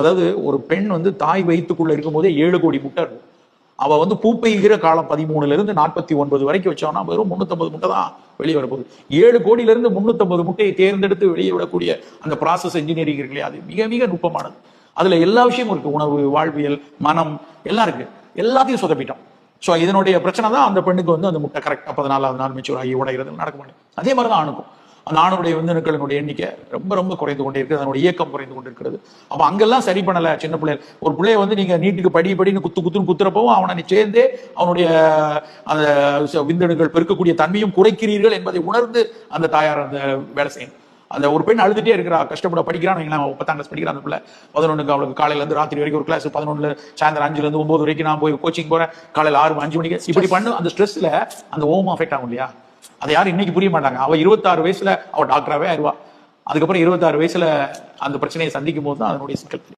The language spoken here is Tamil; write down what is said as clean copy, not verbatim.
அதாவது ஒரு பெண் வந்து தாய் வயிற்றுக்குள்ள இருக்கும் போதே 7 கோடி முட்டை இருக்கும். அவ வந்து பூ பெய்கிற காலம் 13ல இருந்து 49 வரைக்கும் வச்சோம்னா வெறும் 350 முட்டை தான் வெளியே வரப்போகுது. 7 கோடியில இருந்து 350 முட்டையை தேர்ந்தெடுத்து வெளியே விடக்கூடிய அந்த ப்ராசஸ் இன்ஜினியரிங் இருக்கு இல்லையா, அது மிக மிக நுட்பமானது. அதுல எல்லா விஷயமும் இருக்கு. உணவு, வாழ்வியல், மனம் எல்லாம் இருக்கு. எல்லாத்தையும் சொதப்பிட்டோம். ஸோ இதனுடைய பிரச்சனை தான் அந்த பெண்ணுக்கு வந்து அந்த முட்டை கரெக்டாக 14வது நாள் மெச்சூர் ஆகி உடைகிறது நடக்க மாட்டேங்குது. அதே மாதிரி தான் ஆணுக்கும். அந்த ஆணுடைய விந்தணுக்களினுடைய எண்ணிக்கை ரொம்ப ரொம்ப குறைந்து கொண்டே இருக்குது. அதனுடைய இயக்கம் குறைந்து கொண்டு இருக்கிறது. அப்போ அங்கெல்லாம் சரி பண்ணல. சின்ன பிள்ளைகள், ஒரு பிள்ளைய வந்து நீங்க நீட்டுக்கு படின்னு குத்துன்னு குத்துறப்பவும் அவனை சேர்ந்தே அவனுடைய அந்த விந்தணுக்கள் பெருக்கக்கூடிய தன்மையும் குறைக்கிறீர்கள் என்பதை உணர்ந்து அந்த தாயார் அந்த வேலை செய்யணும். அந்த ஒரு பெண் அழுதுட்டே இருக்கிறா, கஷ்டப்பட படிக்கிறான், 10ஆம் கிளாஸ் படிக்கிறான் அந்த பிள்ளை. 11க்கு அவளுக்கு காலையில இருந்து ராத்திரி வரைக்கும் ஒரு கிளாஸ், 11 சாயந்தரம் 5ல இருந்து 9 வரைக்கும் நான் போய் கோச்சிங் போறேன், காலையில 6 5 மணிக்கு இப்படி பண்ணு. அந்த ஸ்ட்ரெஸ்ல அந்த ஓம் அஃபெக்ட் ஆகும் இல்லையா, அதை யாரும் இன்னைக்கு புரிய மாட்டாங்க. அவ 26 வயசுல அவ டாக்டராகவே ஆயிடுவா. அதுக்கப்புறம் 26 வயசுல அந்த பிரச்சனையை சந்திக்கும் போது தான் அதனுடைய சிக்கல்.